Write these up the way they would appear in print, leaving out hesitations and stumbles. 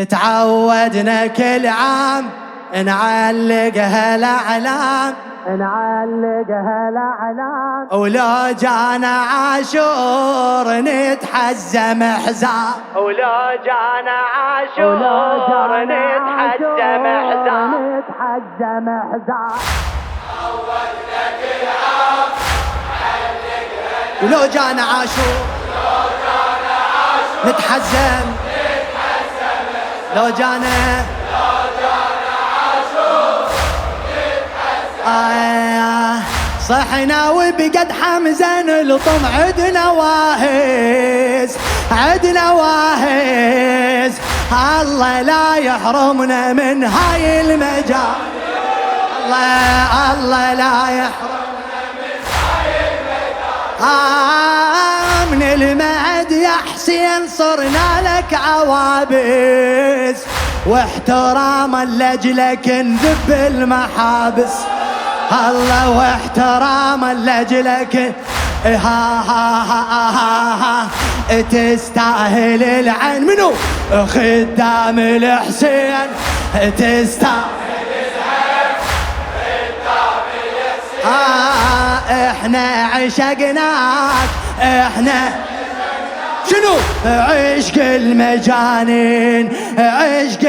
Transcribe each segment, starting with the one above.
تعودنا كل عام نعلقها الأعلام، نعلقها الأعلام، ولو جانا عاشور نتحزم حزام، ولو جانا عاشور نتحزم حزام، نتحزم حزام. تعودنا كل عام نعلقها، ولو جانا عاشور نتحزم، لو جانا عاشور نتحزن. صحنا وبقد حمزة نلطم، عدنا واهز، عدنا واهز، الله لا يحرمنا من هاي المجال، الله لا يحرمنا من هاي المجال. من المهد يا حسين صرنا لك عوابس، واحتراما لاجلك نذب المحابس، الله واحتراما لاجلك ها ها ها ها ها تستاهل العين. منو خدام الحسين تستاهل العين، خدام الحسين. احنا عشقناك، احنا شنو عشق المجانين، عشق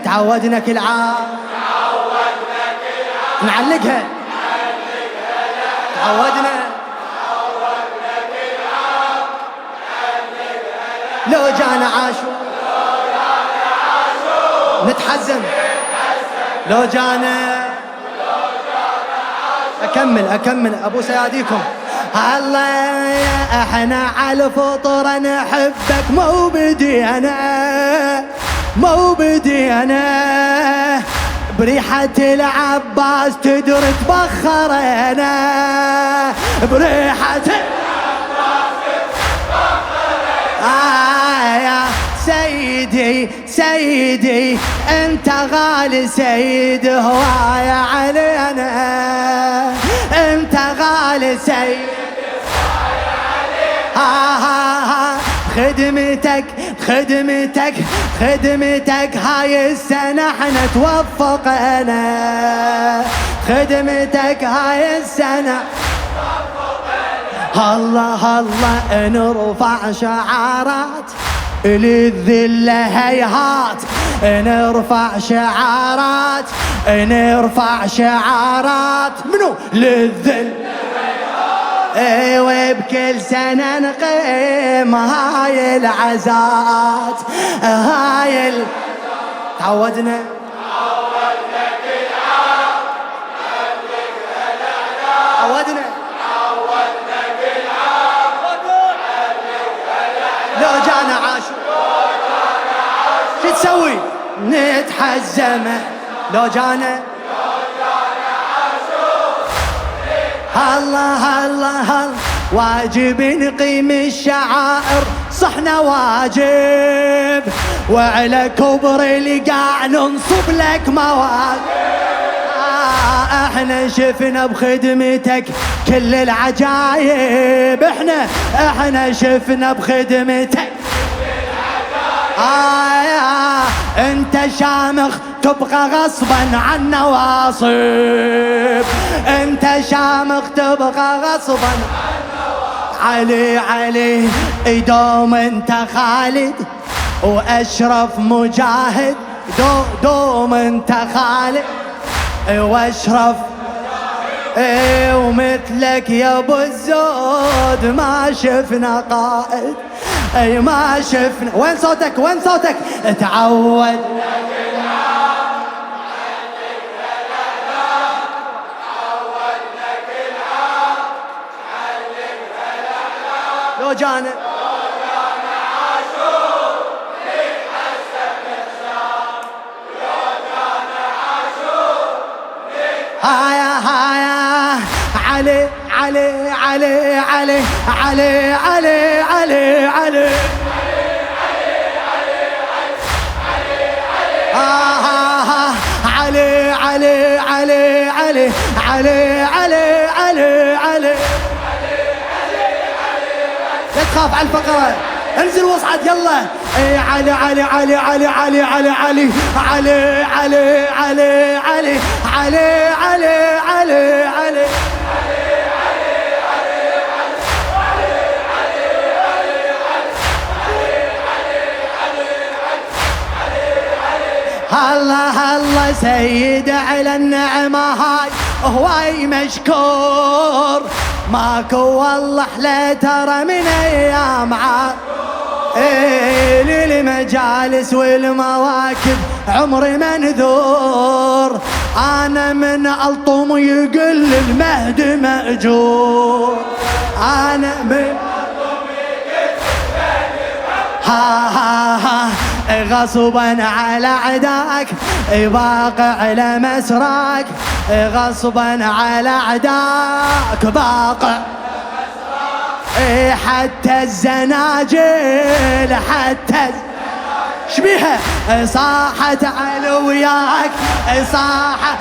تعودنا كل عام، تعودنا كل عام نعلقها، تعودنا كل عام نعلقها. لو جانا عاشور نتحزم، لو جانا أكمل أبو سياديكم. الله احنا على الفطرة نحبك، مو بدينا مو بدينا، بريحة العباس تدر تبخرنا، بريحة العباس تبخرنا. يا سيدي سيدي انت غالي سيد، هواية علينا انت غالي سيد، خدمتك خدمتك خدمتك هاي السنة احنا توفقنا، خدمتك هاي السنة توفقنا. الله الله نرفع شعارات للذلة هيهات، نرفع شعارات، نرفع شعارات منو للذل، وبكل سنة نقيم هاي العزات، هاي تعودنا كل عام، تعودنا كل عام، لو جانا عاشور شو تسوي نتحزمه، لو جانا الله الله الله. واجب نقيم الشعائر صحنا واجب، وعلى كبر القاع ننصب لك مواقف. احنا شفنا بخدمتك كل العجايب، احنا شفنا بخدمتك كل العجايب. انت شامخ تبقى غصبا عن نواصب، انت شامخ تبقى غصبا عن نواصب. علي علي يدوم انت خالد واشرف مجاهد، دوم انت خالد واشرف مجاهد، ومثلك يا ابو الزود ما شفنا قائد، اي ما شفنا. وين صوتك وين صوتك؟ تعود لو جانا عاشور نتحزم الشام، لو جانا عاشور نتحزم. هايا هايا علي علي علي علي علي علي علي علي علي علي علي علي علي علي علي علي. لا تخاف على الفقرة، انزل واصعد يلا. علي علي علي علي علي علي علي علي علي علي علي علي علي علي علي الله الله سيد على النعمة هاي هواي مشكور ماكو والله احلى ترى من ايام للمجالس والمواكب عمري منذور انا من الطم يقل المهد مأجور انا من الطم يقل المهد ها غصبا على عداك باقع لمسراك غصبا على عداك باقع حتى الزناجل حتى شبيها صاحت علوياك صاحت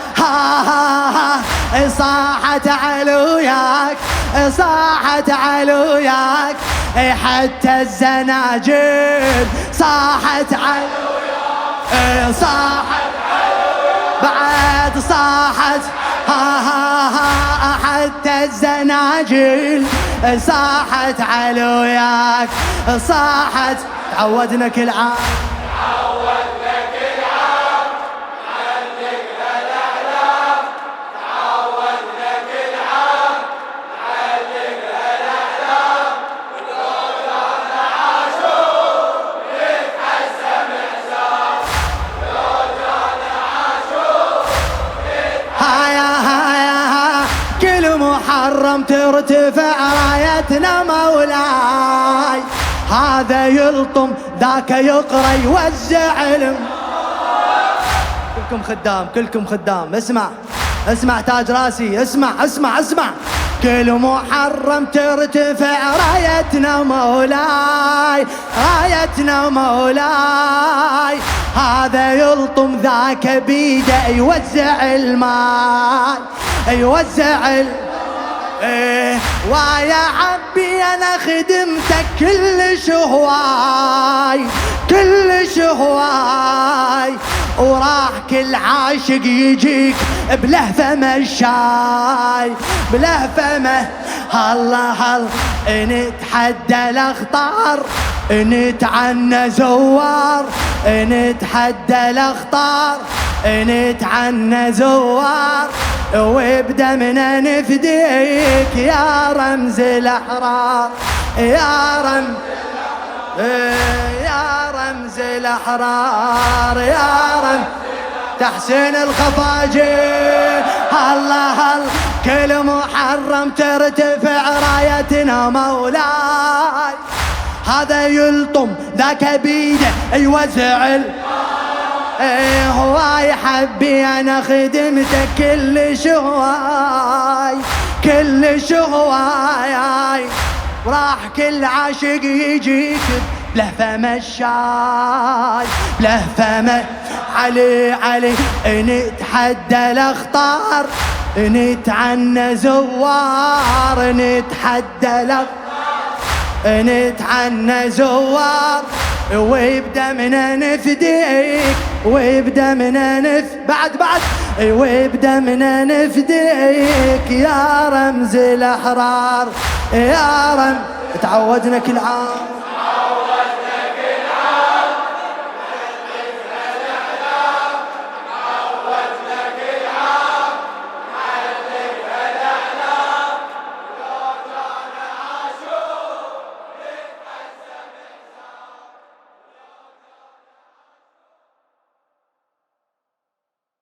صاحت علوياك صاحت علوياك حتى الزناجل صاحت علوياك صاحت بعد صاحت حتى الزناجل صاحت علوياك صاحت تعودنا كل عام تعودنا كل عام نعلق هالأعلام تعودنا كل عام نعلق هالأعلام ولو جانا عاشور نتحسن حساب ولو جانا عاشور هايا كل محرم ترتفع رايتنا مولاي هذا يلطم ذاك يقرأ يوزع علم كلكم خدام كلكم خدام اسمع تاج راسي اسمع كل محرم ترتفع رايتنا مولاي رايتنا مولاي هذا يلطم ذاك بيده يوزع الماء يوزع ويا عبي انا خدمتك كل شهواي وراح كل عاشق يجيك بلهفة مشاي بلهفة الله نتحدى الاخطار نتعنى زوار نتحدى الاخطار نتعنى زوار وبدمنا نفديك يا رمز الأحرار يا رمز الأحرار يا رمز تحسين الخفاجي الله كل محرم ترتفع رايتنا مولاي هذا يلطم ذاك بيده يوزع هواي حبي انا خدمتك كل شهواي راح كل عاشق يجيك بلهفة مشاي بلهفة علي نتحدى الاخطار نتعنى زوار نتحدى نتعنى زوار وبدمنا نفديك وبدمنا بعد وبدمنا نفديك يا رمز الأحرار يا رمز تعودنا كل عام